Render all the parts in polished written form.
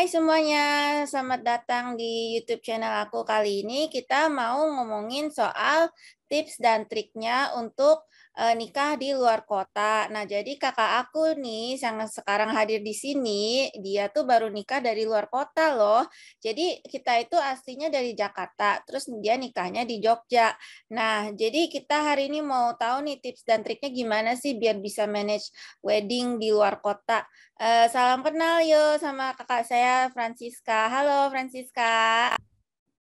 Hai semuanya, selamat datang di YouTube channel aku. Kali ini kita mau ngomongin soal tips dan triknya untuk nikah di luar kota. Nah, jadi kakak aku nih yang sekarang hadir di sini, dia tuh baru nikah dari luar kota loh. Jadi kita itu aslinya dari Jakarta, terus dia nikahnya di Jogja. Nah, jadi kita hari ini mau tahu nih tips dan triknya gimana sih biar bisa manage wedding di luar kota. Salam kenal yuk sama kakak saya Francisca. Halo Francisca.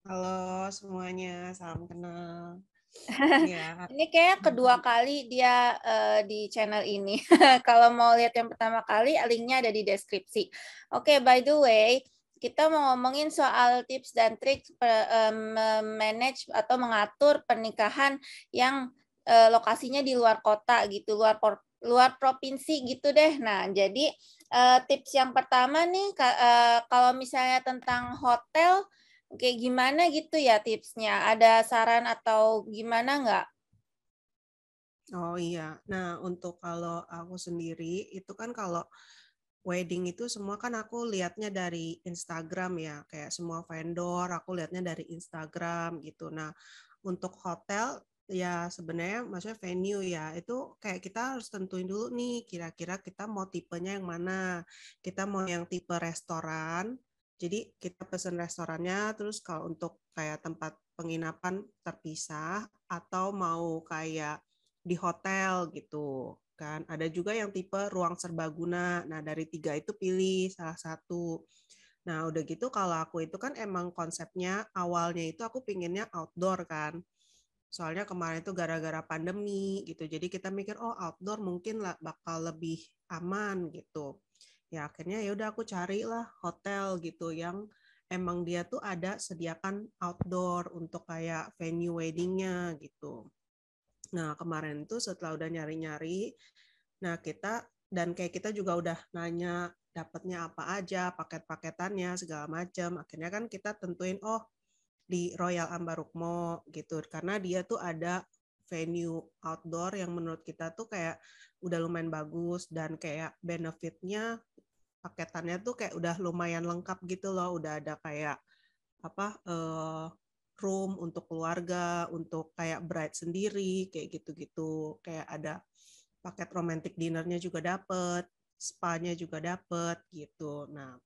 Halo semuanya, salam kenal. Ya, Ini kayaknya kedua kali dia di channel ini. Kalau mau lihat yang pertama kali, linknya ada di deskripsi. Oke, by the way, kita mau ngomongin soal tips dan trik manage atau mengatur pernikahan yang lokasinya di luar kota gitu, luar provinsi gitu deh. Nah, jadi tips yang pertama nih, kalau misalnya tentang hotel, kayak gimana gitu ya tipsnya? Ada saran atau gimana nggak? oh iya. Nah, untuk kalau aku sendiri itu kan kalau wedding itu semua kan aku lihatnya dari Instagram ya, kayak semua vendor aku lihatnya dari Instagram gitu. Nah, untuk hotel ya sebenarnya maksudnya venue ya itu kayak kita harus tentuin dulu nih kira-kira kita mau tipenya yang mana. Kita mau yang tipe restoran. Jadi kita pesen restorannya terus kalau untuk kayak tempat penginapan terpisah atau mau kayak di hotel gitu kan. Ada juga yang tipe ruang serbaguna. Nah, dari tiga itu pilih salah satu. Nah, udah gitu kalau aku itu kan emang konsepnya awalnya itu aku pinginnya outdoor kan. Soalnya kemarin itu gara-gara pandemi gitu. Jadi kita mikir, oh outdoor mungkin lah bakal lebih aman gitu. Ya akhirnya ya udah aku carilah hotel gitu yang emang dia tuh ada sediakan outdoor untuk kayak venue weddingnya gitu. Nah, kemarin tuh setelah udah nyari-nyari, nah kita dan kayak kita juga udah nanya dapatnya apa aja, paket-paketannya segala macam. Akhirnya kan kita tentuin oh di Royal Ambarukmo gitu karena dia tuh ada venue outdoor yang menurut kita tuh kayak udah lumayan bagus dan kayak benefitnya paketannya tuh kayak udah lumayan lengkap gitu loh, udah ada kayak apa room untuk keluarga, untuk kayak bride sendiri, kayak gitu-gitu. Kayak ada paket romantic dinnernya juga dapet, spa-nya juga dapet gitu. Nah,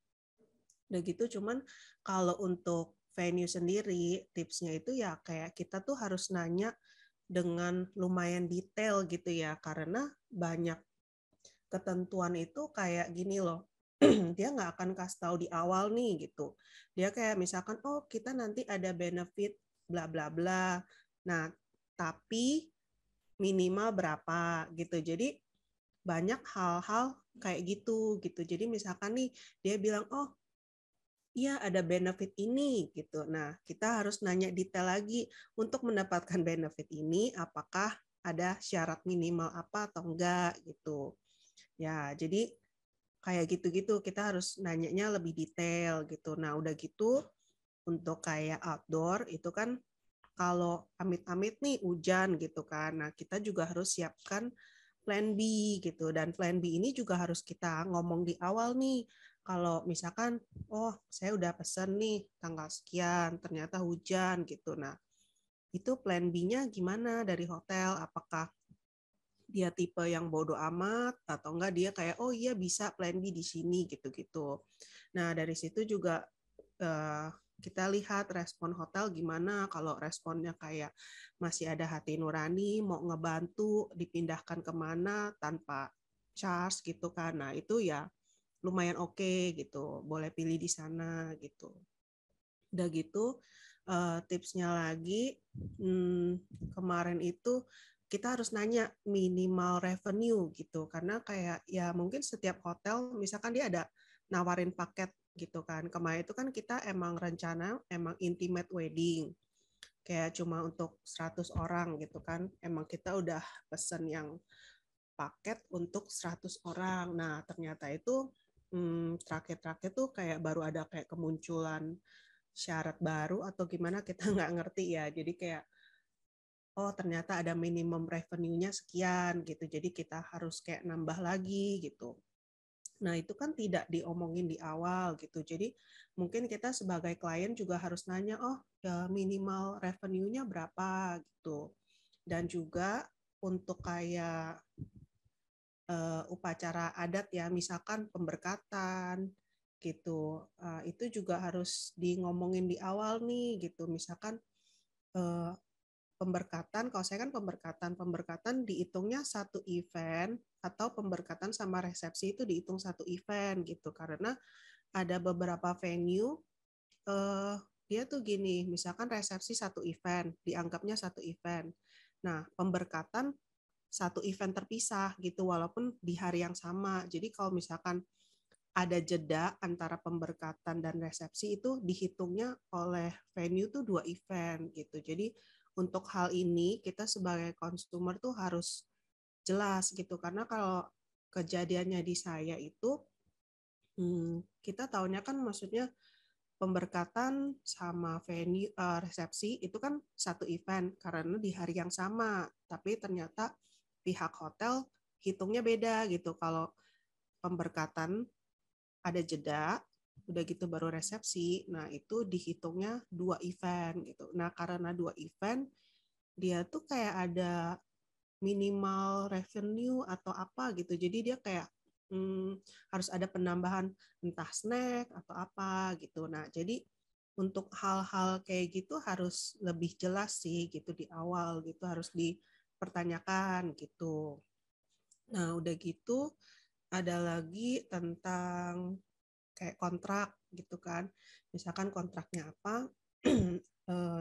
udah gitu cuman kalau untuk venue sendiri, tipsnya itu ya kayak kita tuh harus nanya dengan lumayan detail gitu ya, karena banyak ketentuan itu kayak gini loh, dia nggak akan kasih tahu di awal nih gitu. Dia kayak misalkan, oh kita nanti ada benefit bla bla bla. Nah, tapi minimal berapa gitu. Jadi banyak hal-hal kayak gitu gitu. Jadi misalkan nih dia bilang, oh iya ada benefit ini gitu. Nah, kita harus nanya detail lagi untuk mendapatkan benefit ini apakah ada syarat minimal apa atau enggak gitu. Ya, jadi kayak gitu-gitu kita harus nanyanya lebih detail gitu. Nah, udah gitu untuk kayak outdoor itu kan kalau amit-amit nih hujan gitu kan. Nah, kita juga harus siapkan plan B gitu. Dan plan B ini juga harus kita ngomong di awal nih. Kalau misalkan, oh saya udah pesen nih tanggal sekian, ternyata hujan gitu. Nah, itu plan B-nya gimana dari hotel? Apakah dia tipe yang bodoh amat atau enggak dia kayak oh iya bisa plan B di sini gitu-gitu. Nah, dari situ juga kita lihat respon hotel gimana. Kalau responnya kayak masih ada hati nurani, mau ngebantu dipindahkan kemana tanpa charge gitu kan. Nah, itu ya lumayan oke gitu. Boleh pilih di sana gitu. Udah gitu tipsnya lagi kemarin itu kita harus nanya minimal revenue gitu karena kayak ya mungkin setiap hotel misalkan dia ada nawarin paket gitu kan. Kemarin itu kan kita emang rencana emang intimate wedding kayak cuma untuk 100 orang gitu kan. Emang kita udah pesen yang paket untuk 100 orang. Nah, ternyata itu terakhir-terakhir tuh kayak baru ada kayak kemunculan syarat baru atau gimana kita nggak ngerti ya. Jadi kayak oh ternyata ada minimum revenue-nya sekian gitu. Jadi kita harus kayak nambah lagi gitu. Nah, itu kan tidak diomongin di awal gitu. Jadi mungkin kita sebagai klien juga harus nanya, oh ya minimal revenue-nya berapa gitu. Dan juga untuk kayak upacara adat ya, misalkan pemberkatan gitu, itu juga harus di ngomongin di awal nih gitu. Misalkan eh, pemberkatan, kalau saya kan pemberkatan dihitungnya satu event atau pemberkatan sama resepsi itu dihitung satu event gitu. Karena ada beberapa venue eh, dia tuh gini, misalkan resepsi satu event, dianggapnya satu event. Nah, pemberkatan satu event terpisah gitu, walaupun di hari yang sama. Jadi kalau misalkan ada jeda antara pemberkatan dan resepsi itu dihitungnya oleh venue tuh dua event gitu. Jadi untuk hal ini kita sebagai konsumer tuh harus jelas gitu, karena kalau kejadiannya di saya itu kita tahunya kan maksudnya pemberkatan sama venue resepsi itu kan satu event karena di hari yang sama, tapi ternyata pihak hotel hitungnya beda gitu. Kalau pemberkatan ada jeda, udah gitu baru resepsi, nah itu dihitungnya dua event gitu. Nah karena dua event, dia tuh kayak ada minimal revenue atau apa gitu. Jadi dia kayak harus ada penambahan entah snack atau apa gitu. Nah, jadi untuk hal-hal kayak gitu harus lebih jelas sih gitu di awal gitu, harus dipertanyakan gitu. Nah, udah gitu ada lagi tentang kayak kontrak gitu kan. Misalkan kontraknya apa,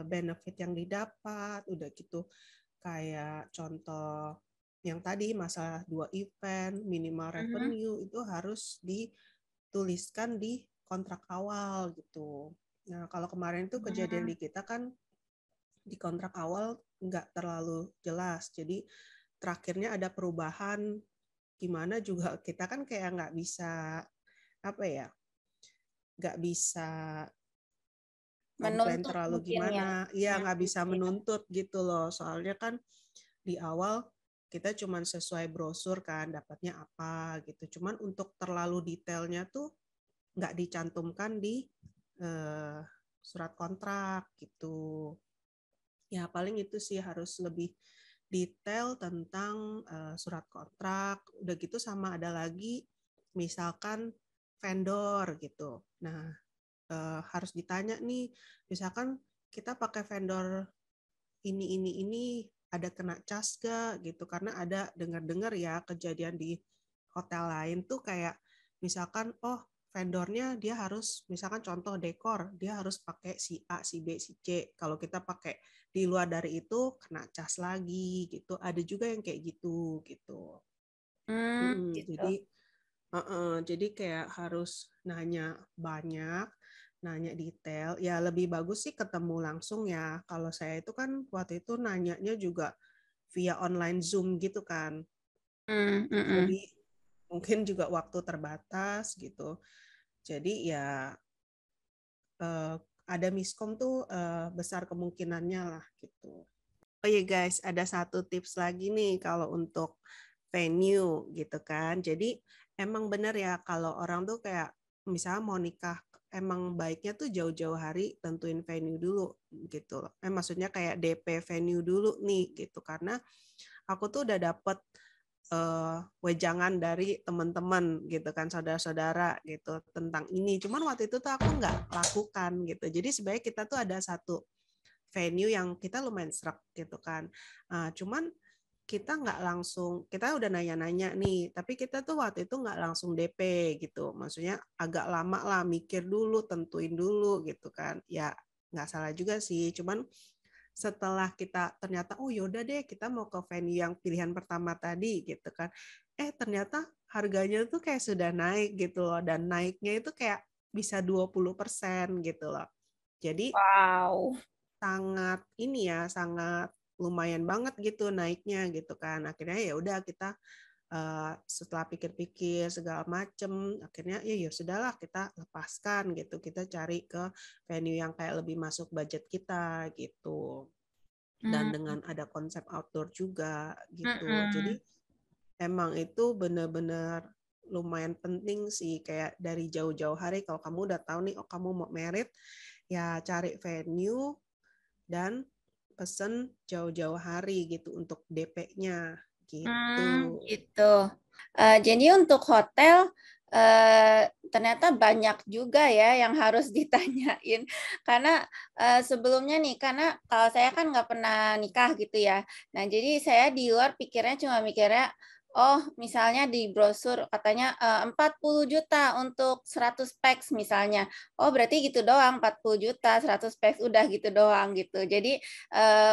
benefit yang didapat, udah gitu kayak contoh yang tadi masalah dua event, minimal Mhm. revenue itu harus dituliskan di kontrak awal gitu. Nah, kalau kemarin itu kejadian Hmm. di kita kan di kontrak awal nggak terlalu jelas. Jadi terakhirnya ada perubahan gimana juga kita kan kayak nggak bisa apa ya, nggak bisa komplain Menuntut terlalu mungkin ya. gimana, ya Hmm, nggak bisa ya. menuntut gitu loh. Soalnya kan di awal kita cuman sesuai brosur kan dapatnya apa gitu. Cuman untuk terlalu detailnya tuh nggak dicantumkan di eh, surat kontrak gitu. Ya paling itu sih harus lebih detail tentang surat kontrak. Udah gitu sama ada lagi misalkan vendor gitu. Nah, harus ditanya nih, misalkan kita pakai vendor ini ada kena cas gak gitu, karena ada dengar-dengar ya kejadian di hotel lain tuh kayak misalkan oh vendornya dia harus misalkan contoh dekor dia harus pakai si A si B si C, kalau kita pakai di luar dari itu kena cas lagi gitu, ada juga yang kayak gitu gitu. Gitu. Jadi jadi kayak harus nanya banyak, nanya detail. Ya lebih bagus sih ketemu langsung ya. Kalau saya itu kan waktu itu nanyanya juga via online Zoom gitu kan. Hmm, hmm, Jadi hmm. mungkin juga waktu terbatas gitu. Jadi ya eh, ada miskom tuh besar kemungkinannya lah gitu. Oh iya guys, ada satu tips lagi nih kalau untuk venue gitu kan. Jadi emang bener ya kalau orang tuh kayak misalnya mau nikah, emang baiknya tuh jauh-jauh hari tentuin venue dulu gitu. Maksudnya kayak DP venue dulu nih gitu, karena aku tuh udah dapet wejangan dari teman-teman gitu kan, saudara-saudara gitu tentang ini. Cuman waktu itu tuh aku nggak lakukan gitu. Jadi sebenarnya kita tuh ada satu venue yang kita lumayan serak gitu kan. Cuman kita nggak langsung, kita udah nanya-nanya nih, tapi kita tuh waktu itu nggak langsung DP gitu. Maksudnya agak lama lah, mikir dulu, tentuin dulu gitu kan. Ya nggak salah juga sih, cuman setelah kita ternyata oh yaudah deh kita mau ke venue yang pilihan pertama tadi gitu kan. Ternyata harganya tuh kayak sudah naik gitu loh, dan naiknya itu kayak bisa 20% gitu loh. Jadi Wow. sangat ini ya, sangat lumayan banget gitu naiknya gitu kan. Akhirnya ya udah kita setelah pikir-pikir segala macem, akhirnya ya sudahlah kita lepaskan gitu, kita cari ke venue yang kayak lebih masuk budget kita gitu, dan Hmm, dengan ada konsep outdoor juga gitu. hmm. Jadi emang itu benar-benar lumayan penting sih, kayak dari jauh-jauh hari kalau kamu udah tahu nih, oh kamu mau merit, ya cari venue dan pesen jauh-jauh hari gitu untuk DP-nya gitu. Gitu. Jadi untuk hotel ternyata banyak juga ya yang harus ditanyain karena sebelumnya nih karena kalau saya kan nggak pernah nikah gitu ya. Nah jadi saya di luar pikirnya cuma mikirnya oh misalnya di brosur katanya 40 juta untuk 100 packs misalnya. Oh berarti gitu doang 40 juta 100 packs udah gitu doang gitu. Jadi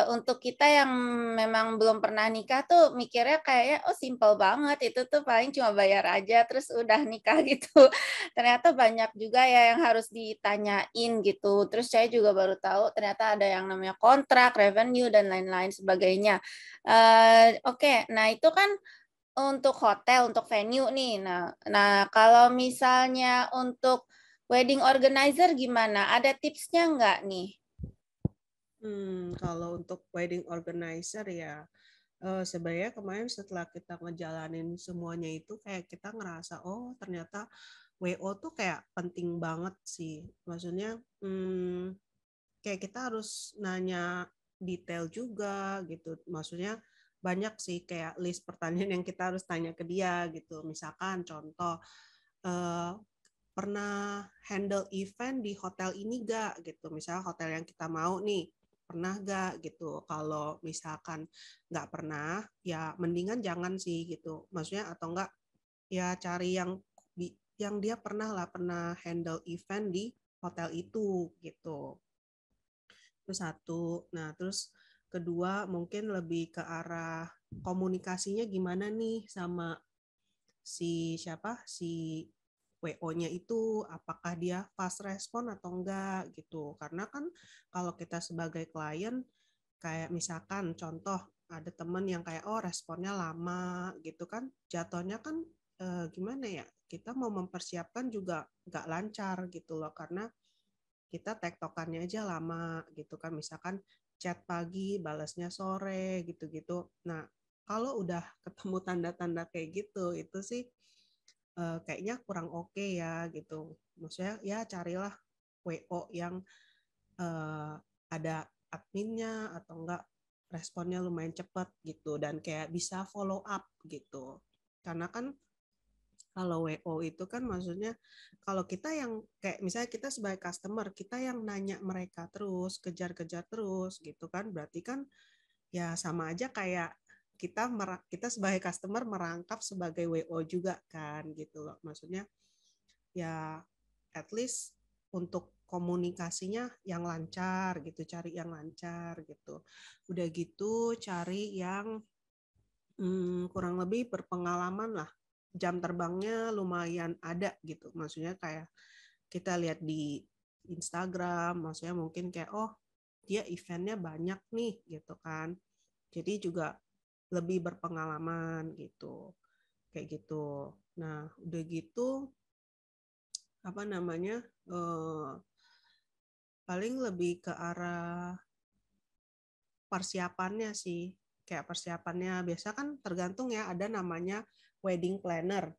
untuk kita yang memang belum pernah nikah tuh mikirnya kayaknya oh simple banget itu tuh paling cuma bayar aja terus udah nikah gitu. Ternyata banyak juga ya yang harus ditanyain gitu. Terus saya juga baru tahu ternyata ada yang namanya kontrak, revenue dan lain-lain sebagainya. Oke, nah itu kan untuk hotel, untuk venue nih. Nah kalau misalnya untuk wedding organizer gimana? Ada tipsnya nggak nih? Kalau untuk wedding organizer ya, sebenarnya kemarin setelah kita ngejalanin semuanya itu kayak kita ngerasa oh ternyata WO tuh kayak penting banget sih. Maksudnya kayak kita harus nanya detail juga gitu. Maksudnya banyak sih kayak list pertanyaan yang kita harus tanya ke dia gitu. Misalkan contoh eh, pernah handle event di hotel ini gak gitu. Misalnya hotel yang kita mau nih pernah gak gitu. Kalau misalkan nggak pernah ya mendingan jangan sih gitu. Maksudnya atau enggak ya cari yang dia pernah handle event di hotel itu gitu. Itu satu. Nah, terus kedua mungkin lebih ke arah komunikasinya gimana nih sama si WO-nya itu, apakah dia fast respon atau enggak gitu. Karena kan kalau kita sebagai klien kayak misalkan contoh ada temen yang kayak oh responnya lama gitu kan, jatuhnya kan gimana ya, kita mau mempersiapkan juga nggak lancar gitu loh, karena kita tektokannya aja lama gitu kan, misalkan chat pagi balasnya sore gitu-gitu. Nah kalau udah ketemu tanda-tanda kayak gitu itu sih kayaknya kurang oke ya gitu. Maksudnya ya carilah WO yang ada adminnya atau enggak responnya lumayan cepat gitu dan kayak bisa follow up gitu. Karena kan kalau WO itu kan maksudnya kalau kita yang kayak misalnya kita sebagai customer, kita yang nanya mereka terus, kejar-kejar terus gitu kan, berarti kan ya sama aja kayak kita sebagai customer merangkap sebagai WO juga kan gitu loh. Maksudnya ya at least untuk komunikasinya yang lancar gitu, cari yang lancar gitu. Udah gitu cari yang kurang lebih berpengalaman lah, jam terbangnya lumayan ada gitu. Maksudnya kayak kita lihat di Instagram, maksudnya mungkin kayak oh dia eventnya banyak nih gitu kan. Jadi juga lebih berpengalaman gitu. Kayak gitu. Nah, udah gitu apa namanya? Paling lebih ke arah persiapannya sih. Kayak persiapannya biasa kan tergantung ya, ada namanya wedding planner,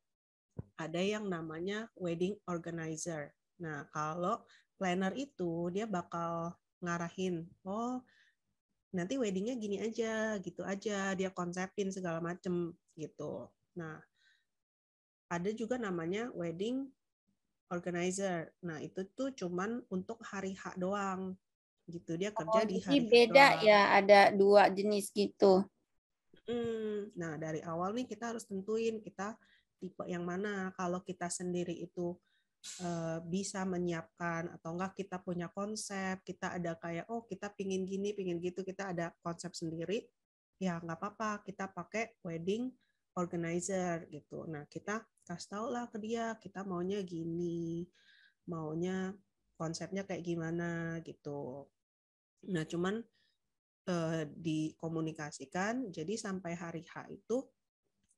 ada yang namanya wedding organizer. Nah, kalau planner itu dia bakal ngarahin, oh nanti weddingnya gini aja, gitu aja, dia konsepin segala macem gitu. Nah, ada juga namanya wedding organizer. Nah, itu tuh cuman untuk hari H doang. Gitu, dia Oh, kerja di jadi hari H beda doang. ya, ada dua jenis gitu. Nah, dari awal nih kita harus tentuin kita tipe yang mana. Kalau kita sendiri itu bisa menyiapkan atau enggak kita punya konsep, kita ada kayak oh kita pingin gini, pingin gitu, kita ada konsep sendiri, ya nggak apa-apa kita pakai wedding organizer gitu. Nah kita kasih tau lah ke dia kita maunya gini, maunya konsepnya kayak gimana gitu. Nah cuman dikomunikasikan jadi sampai hari H itu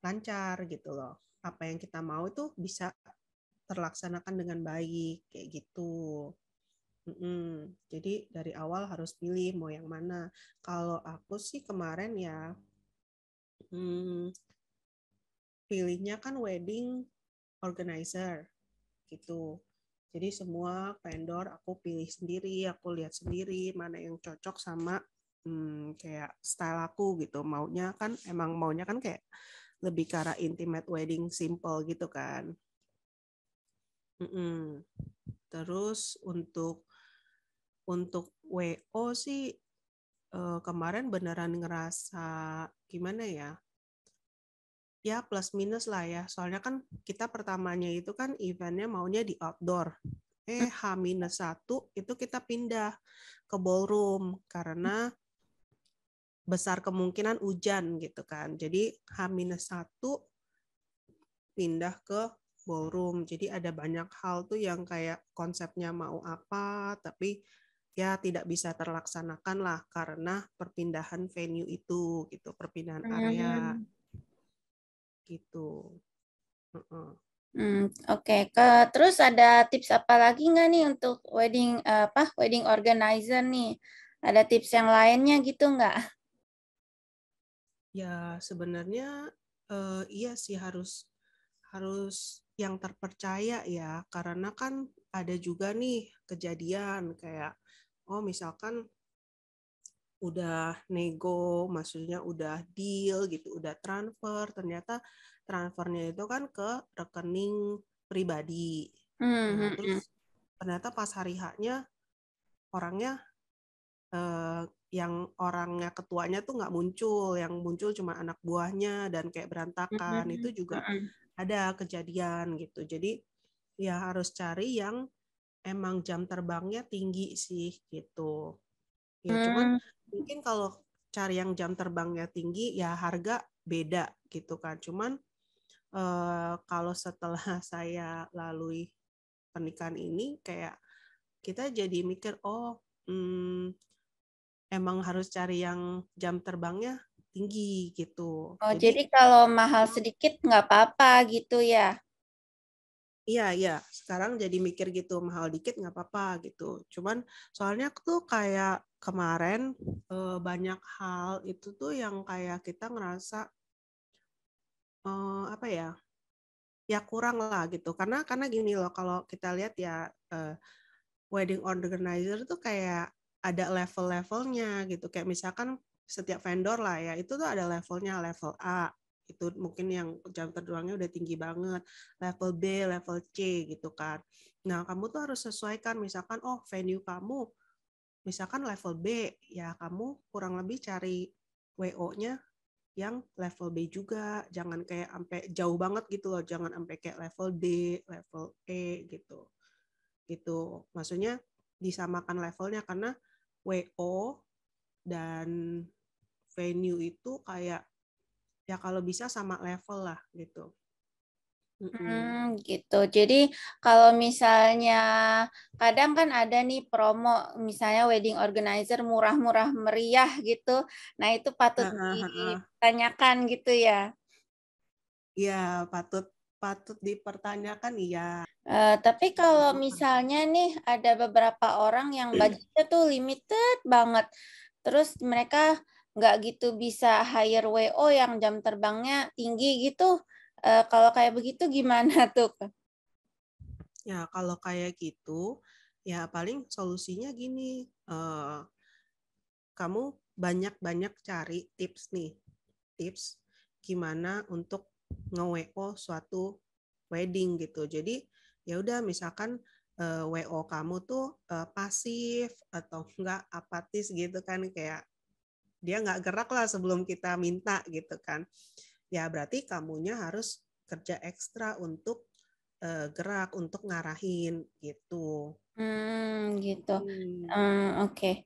lancar gitu loh. Apa yang kita mau itu bisa terlaksanakan dengan baik kayak gitu. Jadi dari awal harus pilih mau yang mana. Kalau aku sih kemarin ya pilihnya kan wedding organizer gitu. Jadi semua vendor aku pilih sendiri, aku lihat sendiri mana yang cocok sama kayak style aku gitu. Maunya kan kayak lebih ke arah intimate wedding simple gitu kan. Terus untuk WO sih kemarin beneran ngerasa gimana ya? Ya plus minus lah ya. Soalnya kan kita pertamanya itu kan eventnya maunya di outdoor. H-1 itu kita pindah ke ballroom karena besar kemungkinan hujan gitu kan. Jadi H-1 pindah ke ballroom. Jadi ada banyak hal tuh yang kayak konsepnya mau apa, tapi ya tidak bisa terlaksanakan lah karena perpindahan venue itu gitu, perpindahan area gitu. Oke. Terus ada tips apa lagi nggak nih untuk wedding organizer nih? Ada tips yang lainnya gitu nggak? Ya sebenarnya iya sih harus yang terpercaya ya, karena kan ada juga nih kejadian kayak misalkan udah nego, maksudnya udah deal gitu, udah transfer, ternyata transfernya itu kan ke rekening pribadi. Nah, terus ternyata pas hari H-nya orangnya yang orangnya ketuanya tuh nggak muncul, yang muncul cuma anak buahnya dan kayak berantakan. Itu juga ada kejadian gitu. Jadi ya harus cari yang emang jam terbangnya tinggi sih gitu. Ya cuman mungkin kalau cari yang jam terbangnya tinggi ya harga beda gitu kan. Cuman kalau setelah saya lalui pernikahan ini kayak kita jadi mikir emang harus cari yang jam terbangnya tinggi gitu. Oh, Jadi jadi kalau mahal sedikit nggak apa-apa gitu ya? iya, sekarang jadi mikir gitu, mahal dikit nggak apa-apa gitu. Cuman soalnya tuh kayak kemarin banyak hal itu tuh yang kayak kita ngerasa apa ya, ya kurang lah gitu. Karena gini loh, kalau kita lihat ya wedding organizer tuh kayak ada level-levelnya gitu. Kayak misalkan setiap vendor lah ya, itu tuh ada levelnya, level A itu mungkin yang jam terbangnya udah tinggi banget, level B, level C gitu kan. Nah, kamu tuh harus sesuaikan, misalkan venue kamu misalkan level B, ya kamu kurang lebih cari WO-nya yang level B juga, jangan kayak sampai jauh banget gitu loh, jangan sampai kayak level D, level E gitu. Gitu. Maksudnya disamakan levelnya karena WO dan venue itu kayak ya kalau bisa sama level lah gitu. Gitu. Jadi kalau misalnya kadang kan ada nih promo, misalnya wedding organizer murah-murah meriah gitu. Nah, itu patut ditanyakan gitu ya. Iya, patut dipertanyakan iya. Tapi kalau misalnya nih ada beberapa orang yang budgetnya tuh limited banget, terus mereka nggak gitu bisa hire WO yang jam terbangnya tinggi gitu. Kalau kayak begitu gimana tuh? Ya, kalau kayak gitu, ya paling solusinya gini, kamu banyak-banyak cari tips nih, tips gimana untuk nge-WO suatu wedding gitu. Jadi ya udah misalkan WO kamu tuh pasif atau enggak apatis gitu kan, kayak dia nggak gerak lah sebelum kita minta gitu kan. Ya berarti kamunya harus kerja ekstra untuk gerak untuk ngarahin gitu. Gitu. Hmm. Oke.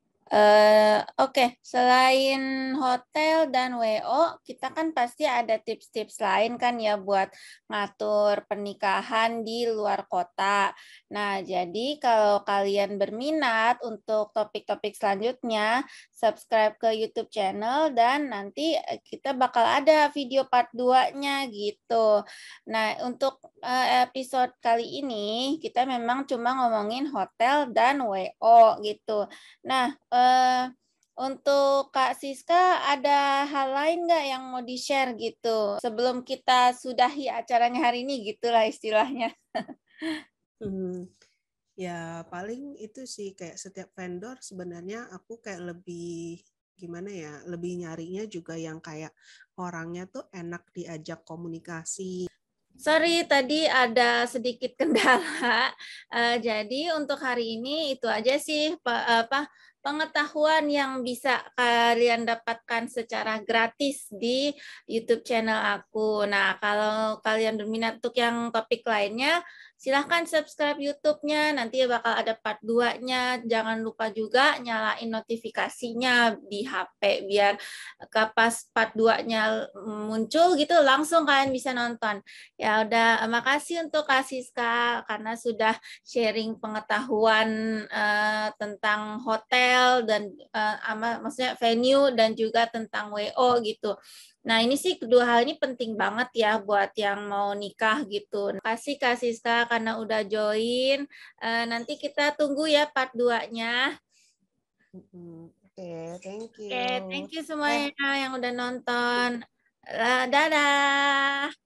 Oke, selain hotel dan WO, kita kan pasti ada tips-tips lain kan ya buat ngatur pernikahan di luar kota. Nah, jadi kalau kalian berminat untuk topik-topik selanjutnya, subscribe ke YouTube channel dan nanti kita bakal ada video part 2-nya gitu. Nah, untuk episode kali ini kita memang cuma ngomongin hotel dan WO gitu. Nah, Untuk Kak Siska, ada hal lain nggak yang mau di-share gitu? Sebelum kita sudahi acaranya hari ini, gitulah istilahnya. Hmm, ya paling itu sih kayak setiap vendor sebenarnya aku kayak lebih gimana ya, lebih nyarinya juga yang kayak orangnya tuh enak diajak komunikasi. Sorry, tadi ada sedikit kendala. Jadi untuk hari ini itu aja sih pengetahuan yang bisa kalian dapatkan secara gratis di YouTube channel aku. Nah, kalau kalian berminat untuk yang topik lainnya, silahkan subscribe YouTube-nya. Nanti bakal ada part 2-nya. Jangan lupa juga nyalain notifikasinya di HP biar pas part 2-nya muncul gitu langsung kalian bisa nonton. Ya udah, makasih untuk Kak Siska karena sudah sharing pengetahuan tentang hotel dan maksudnya venue dan juga tentang WO gitu. Nah, ini sih kedua hal ini penting banget ya buat yang mau nikah gitu. Terima kasih Kak Siska karena udah join. Nanti kita tunggu ya part 2-nya. Oke, thank Oke, you. thank you semuanya yang udah nonton. Dadah.